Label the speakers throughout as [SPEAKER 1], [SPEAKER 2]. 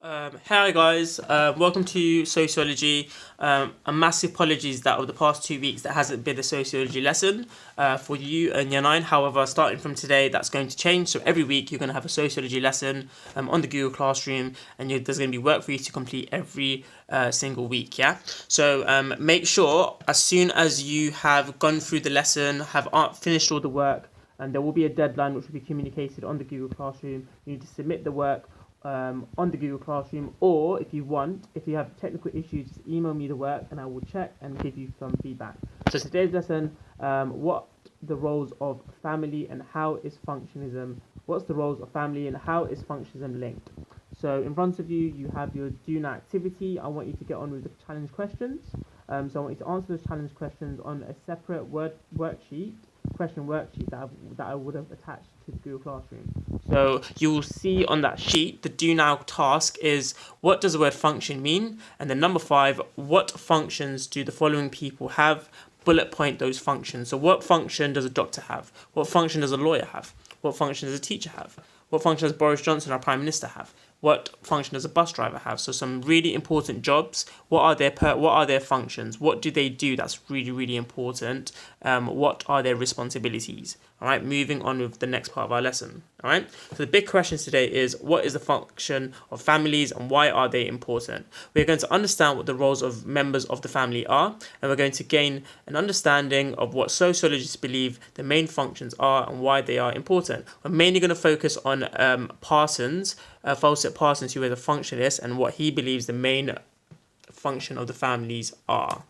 [SPEAKER 1] Hi guys, welcome to Sociology. A massive apologies that over the past 2 weeks there hasn't been a Sociology lesson for you and Year 9. However, starting from today that's going to change. So every week you're going to have a Sociology lesson on the Google Classroom, and there's going to be work for you to complete every single week, yeah? So make sure as soon as you have gone through the lesson, have finished all the work, and there will be a deadline which will be communicated on the Google Classroom. You need to submit the work on the Google Classroom, or if you have technical issues, just email me the work and I will check and give you some feedback. So today's lesson, what the roles of family and how is functionalism, what's the roles of family and how is functionalism linked? So in front of you, you have your do now activity. I want you to get on with the challenge questions. So I want you to answer those challenge questions on a separate question worksheet that I would have attached to the Google Classroom. So you will see on that sheet, the do now task is what does the word function mean? And then number 5, what functions do the following people have? Bullet point those functions. So what function does a doctor have? What function does a lawyer have? What function does a teacher have? What function does Boris Johnson, our Prime Minister, have? What function does a bus driver have? So some really important jobs. What are their functions? What do they do? That's really, really important. What are their responsibilities? All right, moving on with the next part of our lesson. All right, so the big questions today is what is the function of families and why are they important? We're going to understand what the roles of members of the family are, and we're going to gain an understanding of what sociologists believe the main functions are and why they are important. We're mainly going to focus on Fawcett Parsons, who is a functionalist, and what he believes the main function of the families are.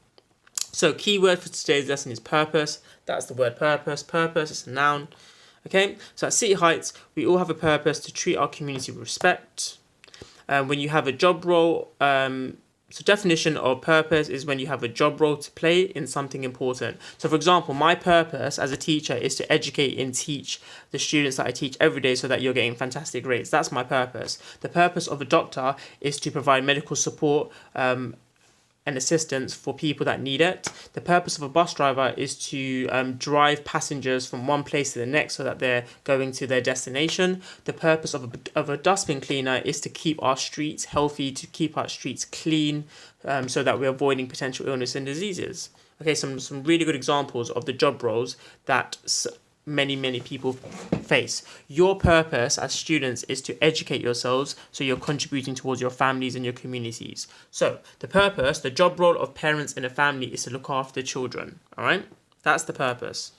[SPEAKER 1] So key word for today's lesson is purpose. That's the word purpose. Purpose is a noun. Okay, so at City Heights, we all have a purpose to treat our community with respect. When you have a job role, so definition of purpose is when you have a job role to play in something important. So for example, my purpose as a teacher is to educate and teach the students that I teach every day so that you're getting fantastic grades. That's my purpose. The purpose of a doctor is to provide medical support and assistance for people that need it. The purpose of a bus driver is to drive passengers from one place to the next so that they're going to their destination. The purpose of a dustbin cleaner is to keep our streets healthy, to keep our streets clean, so that we're avoiding potential illness and diseases. Okay, some really good examples of the job roles that many people face. Your purpose as students is to educate yourselves so you're contributing towards your families and your communities. So the job role of parents in a family is to look after children. All right, that's the purpose.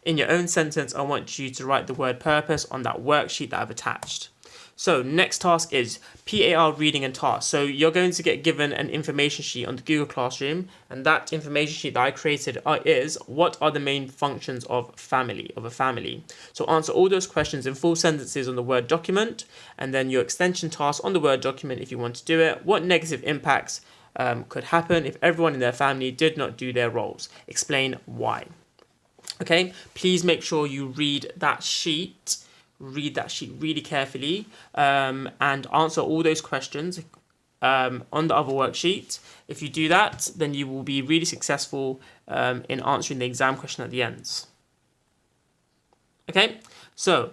[SPEAKER 1] In your own sentence, I want you to write the word purpose on that worksheet that I've attached. So next task is PAR reading and task. So you're going to get given an information sheet on the Google Classroom, and that information sheet that I created is what are the main functions of a family. So answer all those questions in full sentences on the Word document, and then your extension task on the Word document if you want to do it. What negative impacts could happen if everyone in their family did not do their roles? Explain why. Okay, please make sure you read that sheet really carefully, and answer all those questions on the other worksheet. If you do that, then you will be really successful in answering the exam question at the end. Okay, so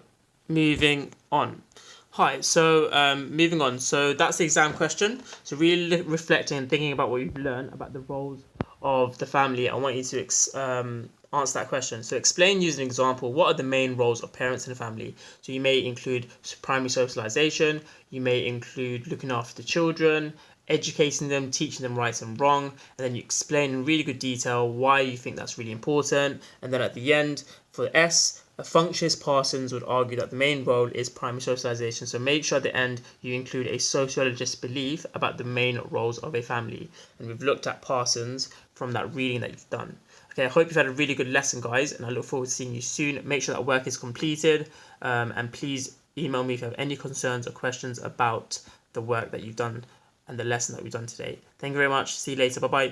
[SPEAKER 1] moving on. Hi, so moving on. So that's the exam question. So really reflecting and thinking about what you've learned about the roles of the family. I want you to answer that question. So explain using an example, what are the main roles of parents in a family? So you may include primary socialization, you may include looking after the children, educating them, teaching them right and wrong, and then you explain in really good detail why you think that's really important. And then at the end, for S, a functionist Parsons would argue that the main role is primary socialization. So make sure at the end you include a sociologist's belief about the main roles of a family. And we've looked at Parsons from that reading that you've done. Okay, I hope you've had a really good lesson, guys, and I look forward to seeing you soon. Make sure that work is completed, and please email me if you have any concerns or questions about the work that you've done and the lesson that we've done today. Thank you very much. See you later. Bye-bye.